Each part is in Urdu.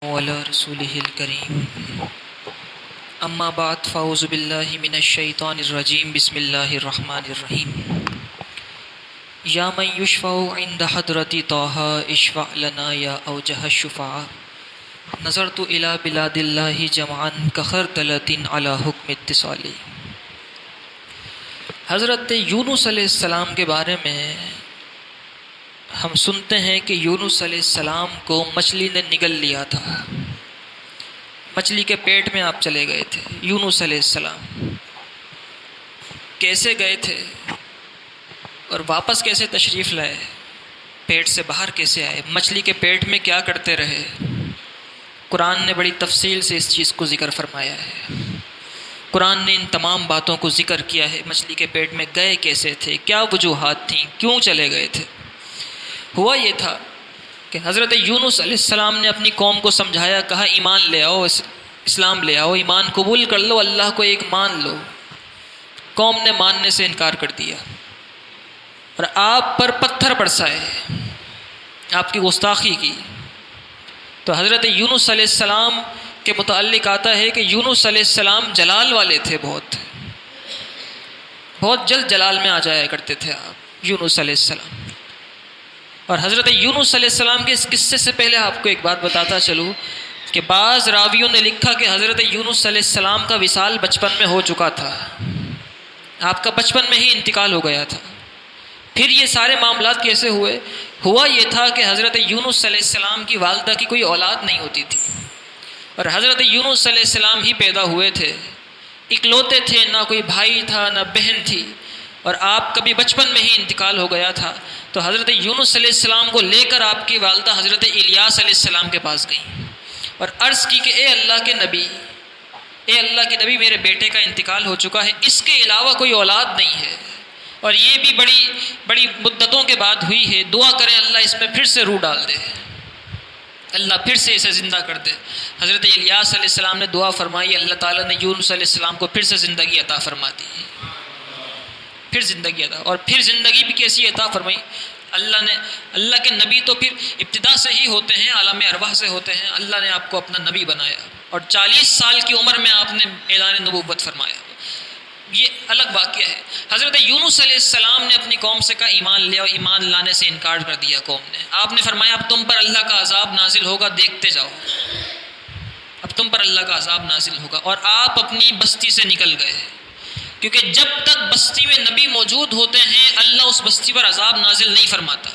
وعلى رسوله الكريم اما بعد فاعوذ باللہ من الشیطان الرجیم بسم اللہ الرحمن الرحیم یا من یشفع عند حضرت طه اشفع لنا یا اوجہ الشفعاء نظرت الى بلاد اللہ جمعا کخردلۃ علی حکم اتصال۔ حضرت یونس علیہ السلام کے بارے میں ہم سنتے ہیں کہ یونس علیہ السلام کو مچھلی نے نگل لیا تھا، مچھلی کے پیٹ میں آپ چلے گئے تھے۔ یونس علیہ السلام کیسے گئے تھے اور واپس کیسے تشریف لائے، پیٹ سے باہر کیسے آئے، مچھلی کے پیٹ میں کیا کرتے رہے، قرآن نے بڑی تفصیل سے اس چیز کو ذکر فرمایا ہے۔ قرآن نے ان تمام باتوں کو ذکر کیا ہے، مچھلی کے پیٹ میں گئے کیسے تھے، کیا وجوہات تھیں، کیوں چلے گئے تھے۔ ہوا یہ تھا کہ حضرت یونس علیہ السلام نے اپنی قوم کو سمجھایا، کہا ایمان لے آؤ، اسلام لے آؤ، ایمان قبول کر لو، اللہ کو ایک مان لو۔ قوم نے ماننے سے انکار کر دیا اور آپ پر پتھر برسائے، آپ کی گستاخی کی۔ تو حضرت یونس علیہ السلام کے متعلق آتا ہے کہ یونس علیہ السلام جلال والے تھے، بہت جلد جلال میں آ جایا کرتے تھے آپ یونس علیہ السلام۔ اور حضرت یونس علیہ السلام کے اس قصے سے پہلے آپ کو ایک بات بتاتا چلوں کہ بعض راویوں نے لکھا کہ حضرت یونس علیہ السلام کا وصال بچپن میں ہو چکا تھا، آپ کا بچپن میں ہی انتقال ہو گیا تھا۔ پھر یہ سارے معاملات کیسے ہوئے؟ ہوا یہ تھا کہ حضرت یونس علیہ السلام کی والدہ کی کوئی اولاد نہیں ہوتی تھی اور حضرت یونس علیہ السلام ہی پیدا ہوئے تھے، اکلوتے تھے، نہ کوئی بھائی تھا نہ بہن تھی، اور آپ کا بھی بچپن میں ہی انتقال ہو گیا تھا۔ تو حضرت یونس علیہ السلام کو لے کر آپ کی والدہ حضرت الیاس علیہ السلام کے پاس گئیں اور عرض کی کہ اے اللہ کے نبی، میرے بیٹے کا انتقال ہو چکا ہے، اس کے علاوہ کوئی اولاد نہیں ہے، اور یہ بھی بڑی مدتوں کے بعد ہوئی ہے، دعا کریں اللہ اس میں پھر سے روح ڈال دے، اللہ پھر سے اسے زندہ کر دے۔ حضرت الیاس علیہ السلام نے دعا فرمائی، اللہ تعالیٰ نے یونس علیہ السلام کو پھر سے زندگی عطا فرما دی، پھر زندگی عطا، اور پھر زندگی بھی کیسی عطا فرمائی؟ اللہ کے نبی تو پھر ابتدا سے ہی ہوتے ہیں، عالم ارواح سے ہوتے ہیں، اللہ نے آپ کو اپنا نبی بنایا اور 40 سال کی عمر میں آپ نے اعلان نبوت فرمایا۔ یہ الگ واقعہ ہے۔ حضرت یونس علیہ السلام نے اپنی قوم سے کہا ایمان لے، اور ایمان لانے سے انکار کر دیا قوم نے۔ آپ نے فرمایا اب تم پر اللہ کا عذاب نازل ہوگا، دیکھتے جاؤ، اب تم پر اللہ کا عذاب نازل ہوگا، اور آپ اپنی بستی سے نکل گئے، کیونکہ جب تک بستی میں نبی موجود ہوتے ہیں اللہ اس بستی پر عذاب نازل نہیں فرماتا۔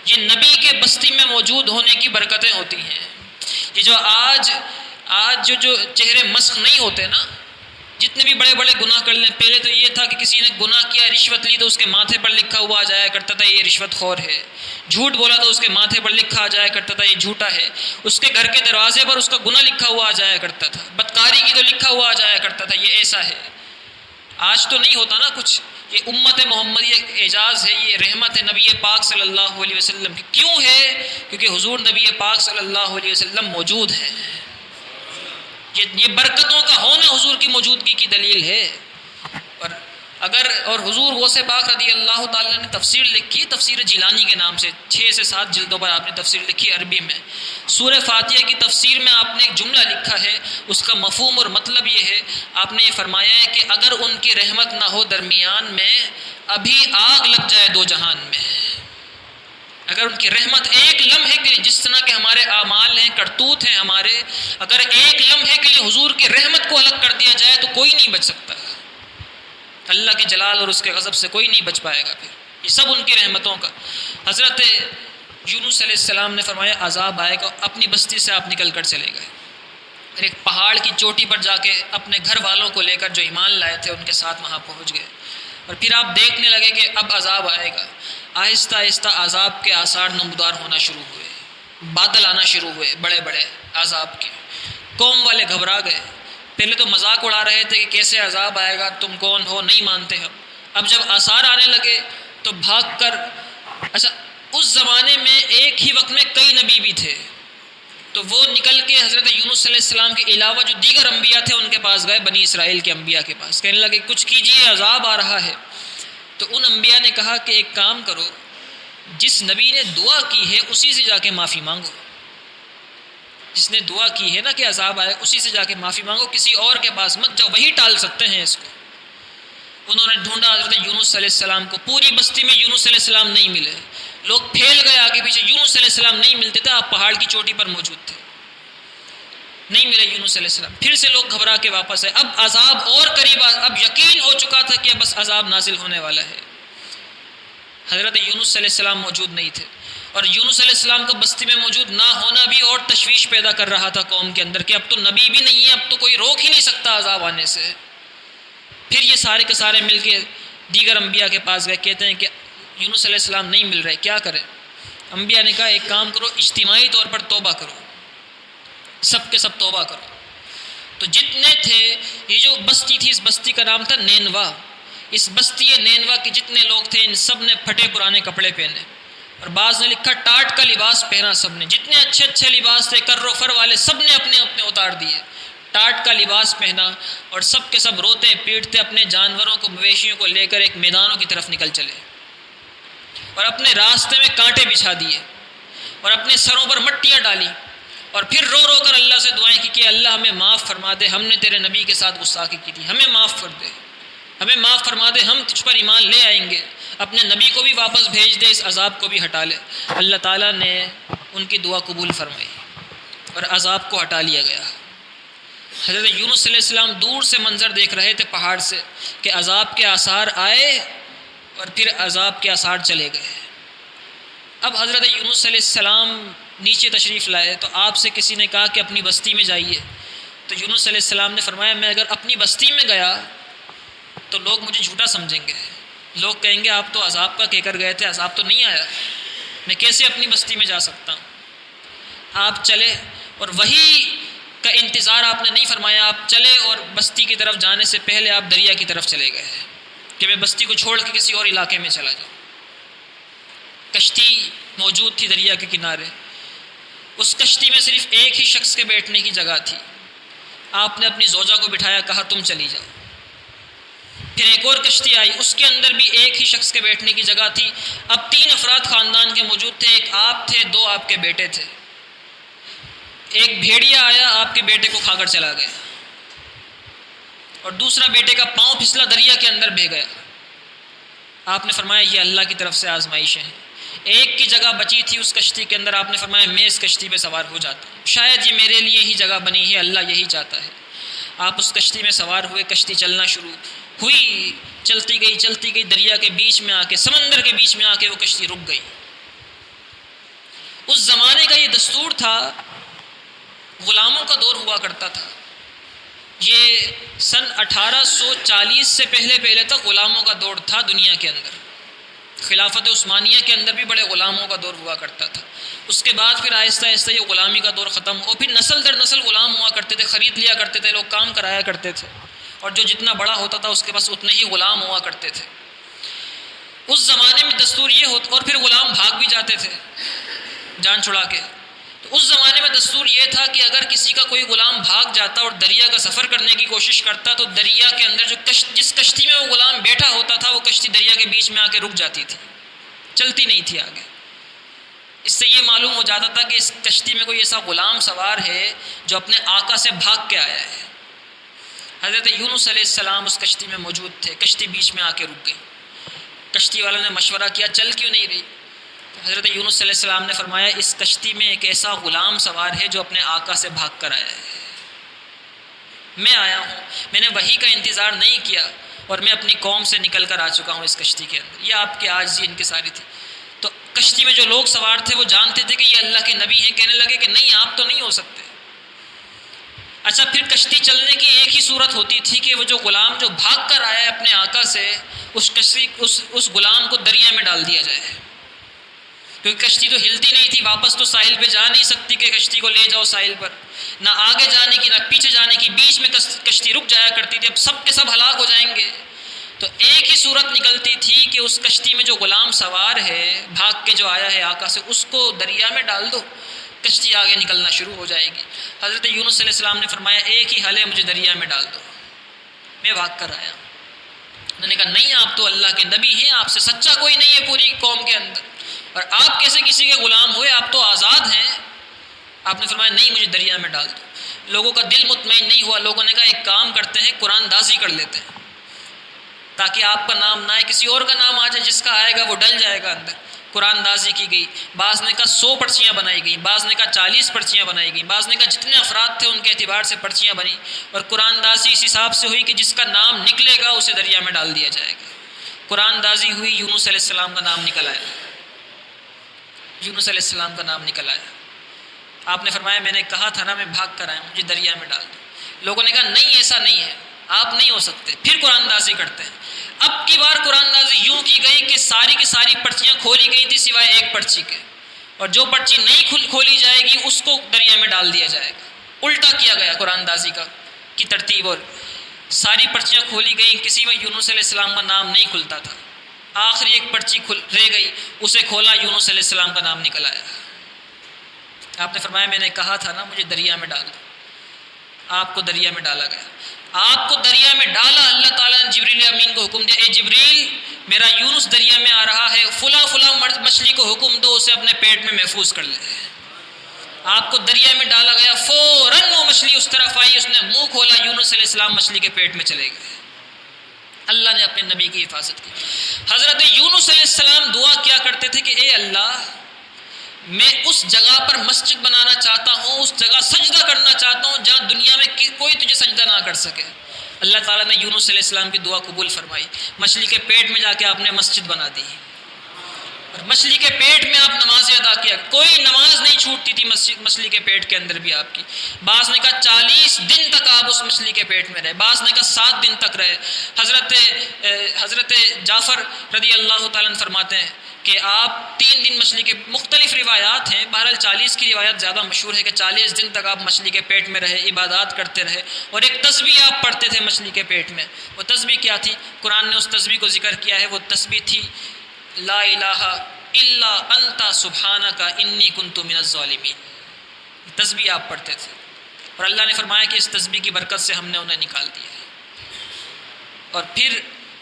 یہ نبی کے بستی میں موجود ہونے کی برکتیں ہوتی ہیں۔ یہ جو آج جو چہرے مسخ نہیں ہوتے نا، جتنے بھی بڑے بڑے گناہ کر لیں، پہلے تو یہ تھا کہ کسی نے گناہ کیا، رشوت لی تو اس کے ماتھے پر لکھا ہوا آ جایا کرتا تھا یہ رشوت خور ہے، جھوٹ بولا تو اس کے ماتھے پر لکھا آ جایا کرتا تھا یہ جھوٹا ہے، اس کے گھر کے دروازے پر اس کا گناہ لکھا ہوا آ جایا کرتا تھا، بدکاری کی تو لکھا ہوا آ جایا کرتا تھا یہ ایسا ہے۔ آج تو نہیں ہوتا نا کچھ۔ یہ امت محمدیہ اعجاز ہے، یہ رحمت ہے نبی پاک صلی اللہ علیہ وسلم کی۔ کیوں ہے؟ کیونکہ حضور نبی پاک صلی اللہ علیہ وسلم موجود ہیں۔ یہ برکتوں کا ہونا حضور کی موجودگی کی دلیل ہے۔ اور حضور غوث پاک رضی اللہ تعالیٰ نے تفسیر لکھی، تفسیر جیلانی کے نام سے، 6 سے 7 جلدوں پر آپ نے تفسیر لکھی عربی میں۔ سورہ فاتحہ کی تفسیر میں آپ نے ایک جملہ لکھا ہے، اس کا مفہوم اور مطلب یہ ہے، آپ نے یہ فرمایا ہے کہ اگر ان کی رحمت نہ ہو درمیان میں، ابھی آگ لگ جائے دو جہان میں۔ اگر ان کی رحمت ایک لمحے کے لیے، جس طرح کے ہمارے اعمال ہیں، کرتوت ہیں ہمارے، اگر ایک لمحے کے لیے حضور کی رحمت کو الگ کر دیا جائے تو کوئی نہیں بچ سکتا۔ اللہ کے جلال اور اس کے غضب سے کوئی نہیں بچ پائے گا۔ پھر یہ سب ان کی رحمتوں کا۔ حضرت یونس علیہ السلام نے فرمایا عذاب آئے گا، اپنی بستی سے آپ نکل کر چلے گئے، پھر ایک پہاڑ کی چوٹی پر جا کے اپنے گھر والوں کو لے کر جو ایمان لائے تھے ان کے ساتھ وہاں پہنچ گئے، اور پھر آپ دیکھنے لگے کہ اب عذاب آئے گا۔ آہستہ آہستہ عذاب کے آثار نمودار ہونا شروع ہوئے، بادل آنا شروع ہوئے بڑے بڑے عذاب کے۔ قوم والے گھبرا گئے، پہلے تو مذاق اڑا رہے تھے کہ کیسے عذاب آئے گا، تم کون ہو، نہیں مانتے ہم۔ اب جب آثار آنے لگے تو بھاگ کر، اچھا اس زمانے میں ایک ہی وقت میں کئی نبی بھی تھے، تو وہ نکل کے حضرت یونس علیہ السلام کے علاوہ جو دیگر انبیاء تھے ان کے پاس گئے، بنی اسرائیل کے انبیاء کے پاس، کہنے لگے کچھ کیجئے عذاب آ رہا ہے۔ تو ان انبیاء نے کہا کہ ایک کام کرو، جس نبی نے دعا کی ہے اسی سے جا کے معافی مانگو۔ جس نے دعا کی ہے نا کہ عذاب آئے، اسی سے جا کے معافی مانگو، کسی اور کے پاس مت جاؤ، وہی ٹال سکتے ہیں اس کو۔ انہوں نے ڈھونڈا حضرت یونس علیہ السلام کو، پوری بستی میں یونس علیہ السلام نہیں ملے، لوگ پھیل گئے آگے پیچھے، یونس علیہ السلام نہیں ملتے تھے، آپ پہاڑ کی چوٹی پر موجود تھے، نہیں ملے یونس علیہ السلام۔ پھر سے لوگ گھبرا کے واپس آئے، اب عذاب اور قریب، اب یقین ہو چکا تھا کہ بس عذاب نازل ہونے والا ہے۔ حضرت یونس علیہ السلام موجود نہیں تھے، اور یونس علیہ السلام کا بستی میں موجود نہ ہونا بھی اور تشویش پیدا کر رہا تھا قوم کے اندر کہ اب تو نبی بھی نہیں ہے، اب تو کوئی روک ہی نہیں سکتا عذاب آنے سے۔ پھر یہ سارے کے سارے مل کے دیگر انبیاء کے پاس گئے، کہتے ہیں کہ یونس علیہ السلام نہیں مل رہے، کیا کریں؟ انبیاء نے کہا ایک کام کرو، اجتماعی طور پر توبہ کرو، سب کے سب توبہ کرو۔ تو جتنے تھے، یہ جو بستی تھی، اس بستی کا نام تھا نینوا، اس بستی نینوا کے جتنے لوگ تھے ان سب نے پھٹے پرانے کپڑے پہنے، اور بعض نے لکھا ٹاٹ کا لباس پہنا، سب نے جتنے اچھے اچھے لباس تھے کر و فر والے سب نے اپنے اپنے اتار دیے، ٹاٹ کا لباس پہنا، اور سب کے سب روتے پیٹتے اپنے جانوروں کو، مویشیوں کو لے کر ایک میدانوں کی طرف نکل چلے، اور اپنے راستے میں کانٹے بچھا دیے، اور اپنے سروں پر مٹیاں ڈالی، اور پھر رو رو کر اللہ سے دعائیں کی کہ اللہ ہمیں معاف فرما دے، ہم نے تیرے نبی کے ساتھ گستاخی کی تھی، ہمیں معاف کر دے، ہمیں معاف فرما دے، ہم تجھ پر ایمان لے آئیں گے، اپنے نبی کو بھی واپس بھیج دے، اس عذاب کو بھی ہٹا لے۔ اللہ تعالیٰ نے ان کی دعا قبول فرمائی اور عذاب کو ہٹا لیا گیا۔ حضرت یونس علیہ السلام دور سے منظر دیکھ رہے تھے پہاڑ سے کہ عذاب کے آثار آئے اور پھر عذاب کے آثار چلے گئے۔ اب حضرت یونس علیہ السلام نیچے تشریف لائے تو آپ سے کسی نے کہا کہ اپنی بستی میں جائیے، تو یونس علیہ السلام نے فرمایا میں اگر اپنی بستی میں گیا تو لوگ مجھے جھوٹا سمجھیں گے، لوگ کہیں گے آپ تو عذاب کا کہہ کر گئے تھے، عذاب تو نہیں آیا، میں کیسے اپنی بستی میں جا سکتا ہوں؟ آپ چلے، اور وہی کا انتظار آپ نے نہیں فرمایا، آپ چلے اور بستی کی طرف جانے سے پہلے آپ دریا کی طرف چلے گئے کہ میں بستی کو چھوڑ کے کسی اور علاقے میں چلا جاؤں۔ کشتی موجود تھی دریا کے کنارے، اس کشتی میں صرف ایک ہی شخص کے بیٹھنے کی جگہ تھی، آپ نے اپنی زوجہ کو بٹھایا، کہا تم چلی جاؤ۔ پھر ایک اور کشتی آئی، اس کے اندر بھی ایک ہی شخص کے بیٹھنے کی جگہ تھی، اب 3 افراد خاندان کے موجود تھے، ایک آپ تھے، 2 آپ کے بیٹے تھے۔ ایک بھیڑیا آیا آپ کے بیٹے کو کھا کر چلا گیا، اور دوسرا بیٹے کا پاؤں پھسلا دریا کے اندر بہہ گیا۔ آپ نے فرمایا یہ اللہ کی طرف سے آزمائشیں ہیں۔ ایک کی جگہ بچی تھی اس کشتی کے اندر، آپ نے فرمایا میں اس کشتی پہ سوار ہو جاتا ہوں، شاید یہ میرے لیے ہی جگہ بنی ہے، اللہ یہی چاہتا ہے۔ آپ اس کشتی میں سوار ہوئے، کشتی چلنا شروع ہوئی، چلتی گئی، دریا کے بیچ میں آ کے، سمندر کے بیچ میں آ کے وہ کشتی رک گئی۔ اس زمانے کا یہ دستور تھا، غلاموں کا دور ہوا کرتا تھا، یہ سن 1840 سے پہلے تک غلاموں کا دور تھا دنیا کے اندر۔ خلافت عثمانیہ کے اندر بھی بڑے غلاموں کا دور ہوا کرتا تھا، اس کے بعد پھر آہستہ آہستہ یہ غلامی کا دور ختم ہوا، پھر نسل در نسل غلام ہوا کرتے تھے، خرید لیا کرتے تھے، لوگ کام کرایا کرتے تھے، اور جو جتنا بڑا ہوتا تھا اس کے پاس اتنے ہی غلام ہوا کرتے تھے۔ اس زمانے میں دستور یہ ہوتا، اور پھر غلام بھاگ بھی جاتے تھے جان چھڑا کے، تو اس زمانے میں دستور یہ تھا کہ اگر کسی کا کوئی غلام بھاگ جاتا اور دریا کا سفر کرنے کی کوشش کرتا تو دریا کے اندر جس کشتی میں وہ غلام بیٹھا ہوتا تھا وہ کشتی دریا کے بیچ میں آ کے رک جاتی تھی، چلتی نہیں تھی آگے۔ اس سے یہ معلوم ہو جاتا تھا کہ اس کشتی میں کوئی ایسا غلام سوار ہے جو اپنے آقا سے بھاگ کے آیا ہے۔ حضرت یونس علیہ السلام اس کشتی میں موجود تھے، کشتی بیچ میں آ کے رک گئی۔ کشتی والوں نے مشورہ کیا چل کیوں نہیں رہی؟ حضرت یونس علیہ السلام نے فرمایا اس کشتی میں ایک ایسا غلام سوار ہے جو اپنے آقا سے بھاگ کر آیا ہے، میں آیا ہوں، میں نے وحی کا انتظار نہیں کیا اور میں اپنی قوم سے نکل کر آ چکا ہوں اس کشتی کے اندر۔ یہ آپ کی عاجزی ان کی ساری تھی۔ تو کشتی میں جو لوگ سوار تھے وہ جانتے تھے کہ یہ اللہ کے نبی ہیں، کہنے لگے کہ نہیں آپ تو نہیں ہو سکتے۔ اچھا پھر کشتی چلنے کی ایک ہی صورت ہوتی تھی کہ وہ جو غلام جو بھاگ کر آیا ہے اپنے آقا سے، اس غلام کو دریا میں ڈال دیا جائے، کیونکہ کشتی تو ہلتی نہیں تھی، واپس تو ساحل پہ جا نہیں سکتی کہ کشتی کو لے جاؤ ساحل پر، نہ آگے جانے کی نہ پیچھے جانے کی، بیچ میں کشتی رک جایا کرتی تھی، اب سب کے سب ہلاک ہو جائیں گے۔ تو ایک ہی صورت نکلتی تھی کہ اس کشتی میں جو غلام سوار ہے بھاگ کے جو آیا ہے آقا سے، اس کو دریا میں ڈال دو، کشتی آگے نکلنا شروع ہو جائے گی۔ حضرت یونس علیہ السلام نے فرمایا ایک ہی حل ہے، مجھے دریا میں ڈال دو، میں بھاگ کر آیا۔ انہوں نے کہا نہیں آپ تو اللہ کے نبی ہیں، آپ سے سچا کوئی نہیں ہے پوری قوم کے اندر، اور آپ کیسے کسی کے غلام ہوئے؟ آپ تو آزاد ہیں، آپ نے فرمایا نہیں مجھے دریا میں ڈال دو۔ لوگوں کا دل مطمئن نہیں ہوا، لوگوں نے کہا ایک کام کرتے ہیں قرآن دازی کر لیتے ہیں تاکہ آپ کا نام نہ آئے، کسی اور کا نام آ جائے، جس کا آئے گا وہ ڈل جائے گا اندر۔ قرآن دازی کی گئی، بعض نے کہا 100 پرچیاں بنائی گئیں، بعض نے کہا 40 پرچیاں بنائی گئیں، بعض نے کہا جتنے افراد تھے ان کے اعتبار سے پرچیاں بنی، اور قرآن دازی اس حساب سے ہوئی کہ جس کا نام نکلے گا اسے دریا میں ڈال دیا جائے گا۔ قرآن دازی ہوئی، یونس علیہ السلام کا نام نکل آیا، یونس علیہ السلام کا نام نکل آیا۔ آپ نے فرمایا میں نے کہا تھا نا میں بھاگ کر آیا، مجھے دریا میں ڈال دو۔ لوگوں نے کہا نہیں ایسا نہیں ہے، آپ نہیں ہو سکتے۔ پھر قرآن دازی کرتے ہیں۔ اب کی بار قرآن دازی یوں کی گئی کہ ساری کی ساری پرچیاں کھولی گئی تھی سوائے ایک پرچی کے، اور جو پرچی نہیں کھولی جائے گی اس کو دریا میں ڈال دیا جائے گا۔ الٹا کیا گیا قرآن دازی کی ترتیب، اور ساری پرچیاں کھولی گئیں، کسی میں یونس علیہ السلام کا نام نہیں کھلتا تھا۔ آخری ایک پرچی رہ گئی، اسے کھولا، یونس علیہ السلام کا نام نکل آیا۔ آپ نے فرمایا میں نے کہا تھا نا مجھے دریا میں ڈال دو۔ آپ کو دریا میں ڈالا گیا۔ آپ کو دریا میں ڈالا، اللہ تعالیٰ نے جبریل امین کو حکم دیا، اے جبریل میرا یونس دریا میں آ رہا ہے، فلاں فلاں مچھلی کو حکم دو اسے اپنے پیٹ میں محفوظ کر لے۔ آپ کو دریا میں ڈالا گیا، فوراً وہ مچھلی اس طرف آئی، اس نے منہ کھولا، یونس علیہ السلام مچھلی کے پیٹ میں چلے گئے۔ اللہ نے اپنے نبی کی حفاظت کی۔ حضرت یونس علیہ السلام دعا کیا کرتے تھے کہ اے اللہ میں اس جگہ پر مسجد بنانا چاہتا ہوں، اس جگہ سجدہ کرنا چاہتا ہوں جہاں دنیا میں کوئی تجھے سجدہ نہ کر سکے۔ اللہ تعالیٰ نے یونس علیہ السلام کی دعا قبول فرمائی، مچھلی کے پیٹ میں جا کے آپ نے مسجد بنا دی، اور مچھلی کے پیٹ میں آپ نمازیں ادا کیا، کوئی نماز نہیں چھوٹتی تھی مچھلی کے پیٹ کے اندر بھی آپ کی۔ بعض نے کہا 40 دن تک آپ اس مچھلی کے پیٹ میں رہے، بعض نے کہا 7 دن تک رہے۔ حضرت جعفر رضی اللہ تعالیٰ عنہ فرماتے ہیں کہ آپ 3 دن مچھلی کے، مختلف روایات ہیں، بہرحال 40 کی روایت زیادہ مشہور ہے کہ 40 دن تک آپ مچھلی کے پیٹ میں رہے، عبادات کرتے رہے، اور ایک تسبیح آپ پڑھتے تھے مچھلی کے پیٹ میں۔ وہ تسبیح کیا تھی؟ قرآن نے اس تسبیح کو ذکر کیا ہے، وہ تسبیح تھی لا الہ الا انت سبحانک انی کنت من الظالمین۔ تسبیح آپ پڑھتے تھے، اور اللہ نے فرمایا کہ اس تسبیح کی برکت سے ہم نے انہیں نکال دیا۔ اور پھر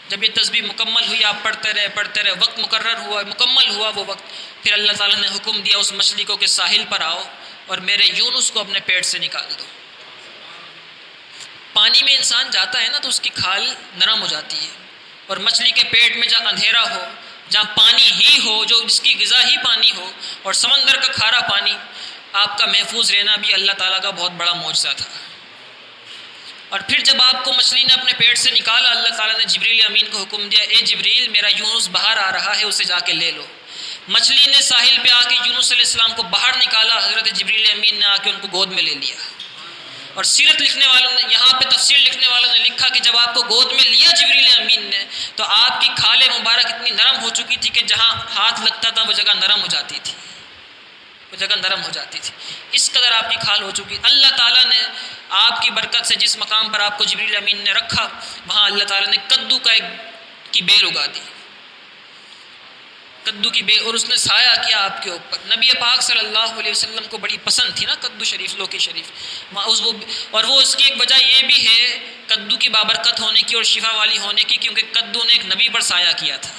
جب یہ تسبیح مکمل ہوئی، آپ پڑھتے رہے، وقت مقرر ہوا، مکمل ہوا وہ وقت، پھر اللہ تعالیٰ نے حکم دیا اس مچھلی کو کہ ساحل پر آؤ اور میرے یونس کو اپنے پیٹ سے نکال دو۔ پانی میں انسان جاتا ہے نا تو اس کی کھال نرم ہو جاتی ہے، اور مچھلی کے پیٹ میں جہاں اندھیرا ہو، جہاں پانی ہی ہو، جو جس کی غذا ہی پانی ہو، اور سمندر کا کھارا پانی، آپ کا محفوظ رہنا بھی اللہ تعالیٰ کا بہت بڑا معجزہ تھا۔ اور پھر جب آپ کو مچھلی نے اپنے پیٹ سے نکالا، اللہ تعالیٰ نے جبریل امین کو حکم دیا، اے جبریل میرا یونس باہر آ رہا ہے، اسے جا کے لے لو۔ مچھلی نے ساحل پہ آ کے یونس علیہ السلام کو باہر نکالا، حضرت جبریل امین نے آ کے ان کو گود میں لے لیا۔ اور سیرت لکھنے والوں نے، یہاں پہ تفسیر لکھنے والوں نے لکھا کہ جب آپ کو گود میں لیا جبریل امین نے، تو آپ کی کھال مبارک اتنی نرم ہو چکی تھی کہ جہاں ہاتھ لگتا تھا وہ جگہ نرم ہو جاتی تھی، وہ جگہ نرم ہو جاتی تھی، اس قدر آپ کی کھال ہو چکی۔ اللہ تعالیٰ نے آپ کی برکت سے جس مقام پر آپ کو جبریل امین نے رکھا، وہاں اللہ تعالیٰ نے کدو کی بیل اگا دی، کدو کی بیل، اور اس نے سایہ کیا آپ کے اوپر۔ نبی پاک صلی اللہ علیہ وسلم کو بڑی پسند تھی نا کدو شریف، لوکی شریف، اور وہ اس کی ایک وجہ یہ بھی ہے کدو کی بابرکت ہونے کی اور شفا والی ہونے کی، کیونکہ کدو نے ایک نبی پر سایہ کیا تھا۔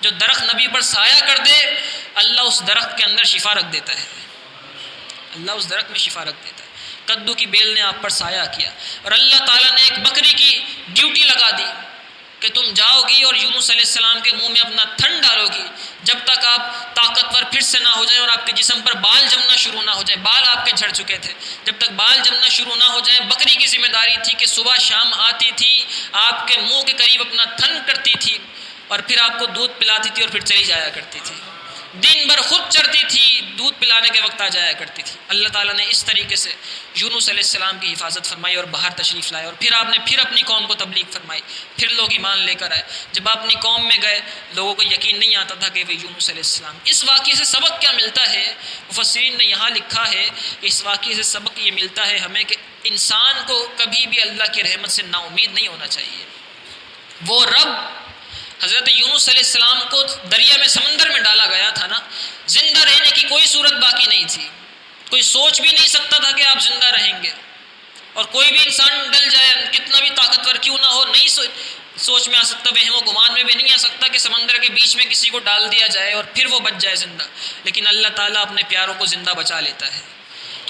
جو درخت نبی پر سایہ کر دے، اللہ اس درخت کے اندر شفا رکھ دیتا ہے، اللہ اس درخت میں شفا رکھ دیتا ہے۔ کدو کی بیل نے آپ پر سایہ کیا، اور اللہ تعالیٰ نے ایک بکری کی ڈیوٹی لگا دی کہ تم جاؤ گی اور یونس علیہ السلام کے منہ میں اپنا تھن ڈالو گی جب تک آپ طاقتور پھر سے نہ ہو جائیں اور آپ کے جسم پر بال جمنا شروع نہ ہو جائیں۔ بال آپ کے جھڑ چکے تھے، جب تک بال جمنا شروع نہ ہو جائیں، بکری کی ذمہ داری تھی کہ صبح شام آتی تھی، آپ کے منہ کے قریب اپنا تھن کرتی تھی، اور پھر آپ کو دودھ پلاتی تھی اور پھر چلی جایا کرتی تھی، دن بھر خود چرتی تھی، دودھ پلانے کے وقت آ جایا کرتی تھی۔ اللہ تعالیٰ نے اس طریقے سے یونس علیہ السلام کی حفاظت فرمائی اور باہر تشریف لائے، اور پھر آپ نے پھر اپنی قوم کو تبلیغ فرمائی، پھر لوگ ایمان لے کر آئے۔ جب آپ اپنی قوم میں گئے، لوگوں کو یقین نہیں آتا تھا کہ وہ یونس علیہ السلام۔ اس واقعے سے سبق کیا ملتا ہے؟ مفسرین نے یہاں لکھا ہے کہ اس واقعے سے سبق یہ ملتا ہے ہمیں کہ انسان کو کبھی بھی اللہ کی رحمت سے نا امید نہیں ہونا چاہیے۔ وہ رب حضرت یونس علیہ السلام کو دریا میں، سمندر میں ڈالا گیا تھا نا، زندہ رہنے کی کوئی صورت باقی نہیں تھی، کوئی سوچ بھی نہیں سکتا تھا کہ آپ زندہ رہیں گے، اور کوئی بھی انسان ڈل جائے کتنا بھی طاقتور کیوں نہ ہو، نہیں سوچ میں آ سکتا، وہم و گمان میں بھی نہیں آ سکتا کہ سمندر کے بیچ میں کسی کو ڈال دیا جائے اور پھر وہ بچ جائے زندہ، لیکن اللہ تعالیٰ اپنے پیاروں کو زندہ بچا لیتا ہے۔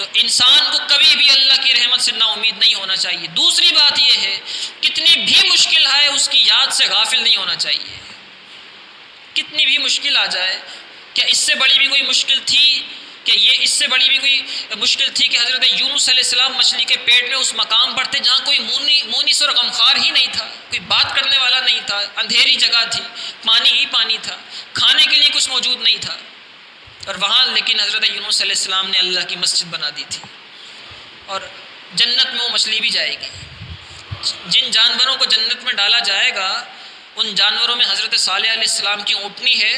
تو انسان کو کبھی بھی اللہ کی رحمت سے نا امید نہیں ہونا چاہیے۔ دوسری بات یہ ہے کتنی بھی مشکل آئے اس کی یاد سے غافل نہیں ہونا چاہیے۔ کتنی بھی مشکل آ جائے، کیا اس سے بڑی بھی کوئی مشکل تھی؟ کہ یہ اس سے بڑی بھی کوئی مشکل تھی کہ حضرت یونس علیہ السلام مچھلی کے پیٹ میں اس مقام پر تھے جہاں کوئی مونس اور غمخوار ہی نہیں تھا، کوئی بات کرنے والا نہیں تھا، اندھیری جگہ تھی، پانی ہی پانی تھا، کھانے کے لیے کچھ موجود نہیں تھا، اور وہاں لیکن حضرت یونس علیہ السلام نے اللہ کی مسجد بنا دی تھی، اور جنت میں وہ مچھلی بھی جائے گی۔ جن جانوروں کو جنت میں ڈالا جائے گا ان جانوروں میں حضرت صالح علیہ السلام کی اونٹنی ہے،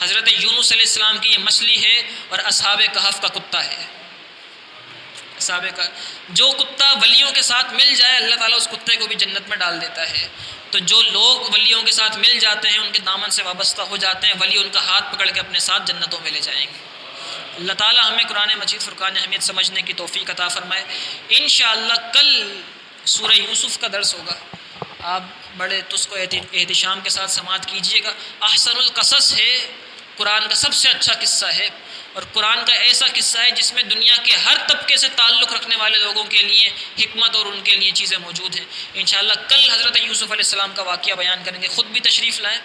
حضرت یونس علیہ السلام کی یہ مچھلی ہے، اور اصحاب کہف کا کتا ہے۔ اصحاب کا جو کتا ولیوں کے ساتھ مل جائے اللہ تعالیٰ اس کتے کو بھی جنت میں ڈال دیتا ہے۔ تو جو لوگ ولیوں کے ساتھ مل جاتے ہیں، ان کے دامن سے وابستہ ہو جاتے ہیں، ولی ان کا ہاتھ پکڑ کے اپنے ساتھ جنتوں میں لے جائیں گے۔ اللہ تعالیٰ ہمیں قرآن مجید فرقان حمید سمجھنے کی توفیق عطا فرمائے۔ انشاءاللہ کل سورہ یوسف کا درس ہوگا، آپ بڑے تس کو احتشام کے ساتھ سماعت کیجئے گا۔ احسن القصص ہے، قرآن کا سب سے اچھا قصہ ہے، اور قرآن کا ایسا قصہ ہے جس میں دنیا کے ہر طبقے سے تعلق رکھنے والے لوگوں کے لیے حکمت اور ان کے لیے چیزیں موجود ہیں۔ انشاءاللہ کل حضرت یوسف علیہ السلام کا واقعہ بیان کریں گے، خود بھی تشریف لائیں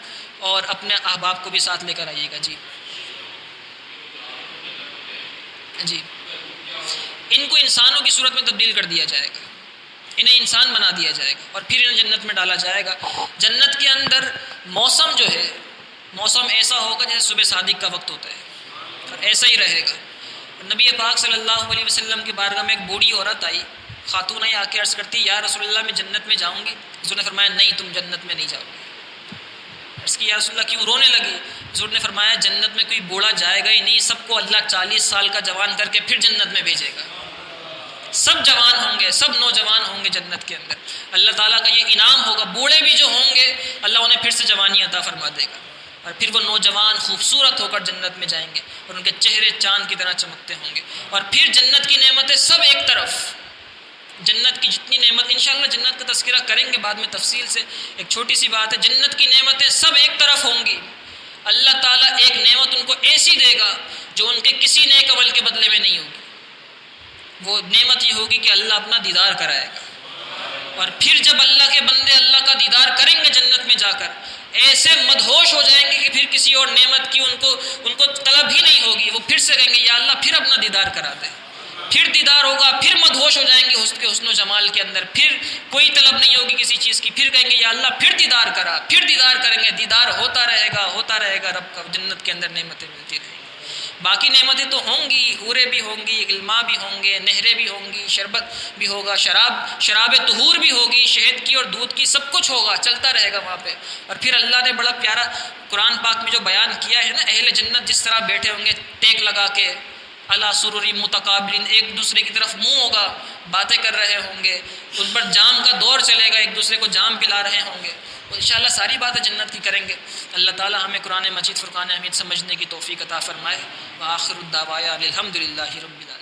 اور اپنے احباب کو بھی ساتھ لے کر آئیے گا۔ جی ان کو انسانوں کی صورت میں تبدیل کر دیا جائے گا، انہیں انسان بنا دیا جائے گا، اور پھر انہیں جنت میں ڈالا جائے گا۔ جنت کے اندر موسم جو ہے، موسم ایسا ہوگا جیسے صبح صادق کا وقت ہوتا ہے، اور ایسا ہی رہے گا۔ نبی پاک صلی اللہ علیہ وسلم کی بارگاہ میں ایک بوڑھی عورت آئی، خاتون آئی، آ کے عرض کرتی یا رسول اللہ میں جنت میں جاؤں گی۔ حضور نے فرمایا نہیں، تم جنت میں نہیں جاؤ گے۔ عرض کی یا رسول اللہ کیوں؟ رونے لگی۔ حضور نے فرمایا جنت میں کوئی بوڑھا جائے گا ہی نہیں، سب کو اللہ 40 سال کا جوان کر کے پھر جنت میں بھیجے گا، سب جوان ہوں گے، سب نوجوان ہوں گے جنت کے اندر۔ اللہ تعالیٰ کا یہ انعام ہوگا، بوڑھے بھی جو ہوں گے اللہ انہیں پھر سے جوانی عطا فرما دے گا، اور پھر وہ نوجوان خوبصورت ہو کر جنت میں جائیں گے، اور ان کے چہرے چاند کی طرح چمکتے ہوں گے، اور پھر جنت کی نعمتیں سب ایک طرف، جنت کی جتنی نعمت، انشاءاللہ جنت کا تذکرہ کریں گے بعد میں تفصیل سے۔ ایک چھوٹی سی بات ہے، جنت کی نعمتیں سب ایک طرف ہوں گی، اللہ تعالیٰ ایک نعمت ان کو ایسی دے گا جو ان کے کسی نیک عمل کے بدلے میں نہیں ہوگی۔ وہ نعمت یہ ہوگی کہ اللہ اپنا دیدار کرائے گا، اور پھر جب اللہ کے بندے اللہ کا دیدار کریں گے جنت میں جا کر، ایسے مدہوش ہو جائیں گے کہ پھر کسی اور نعمت کی ان کو طلب ہی نہیں ہوگی۔ وہ پھر سے کہیں گے یا اللہ پھر اپنا دیدار کرا دے، پھر دیدار ہوگا، پھر مدہوش ہو جائیں گے حسن کے حسن و جمال کے اندر، پھر کوئی طلب نہیں ہوگی کسی چیز کی، پھر کہیں گے یا اللہ پھر دیدار کرا، پھر دیدار کریں گے، دیدار ہوتا رہے گا رب کا، جنت کے اندر نعمتیں ملتی رہیں گی۔ باقی نعمتیں تو ہوں گی، حوریں بھی ہوں گی، علماء بھی ہوں گے، نہریں بھی ہوں گی، شربت بھی ہوگا، شراب طہور بھی ہوگی، شہد کی اور دودھ کی، سب کچھ ہوگا، چلتا رہے گا وہاں پہ۔ اور پھر اللہ نے بڑا پیارا قرآن پاک میں جو بیان کیا ہے نا، اہل جنت جس طرح بیٹھے ہوں گے ٹیک لگا کے، علی سرر متقابلین، ایک دوسرے کی طرف منہ ہوگا، باتیں کر رہے ہوں گے، اس پر جام کا دور چلے گا، ایک دوسرے کو جام پلا رہے ہوں گے، انشاءاللہ ساری باتیں جنت کی کریں گے۔ اللہ تعالی ہمیں قرآن مجید فرقان حمید سمجھنے کی توفیق عطا فرمائے۔ وآخر الدعوانا الحمدللہ رب العالمین۔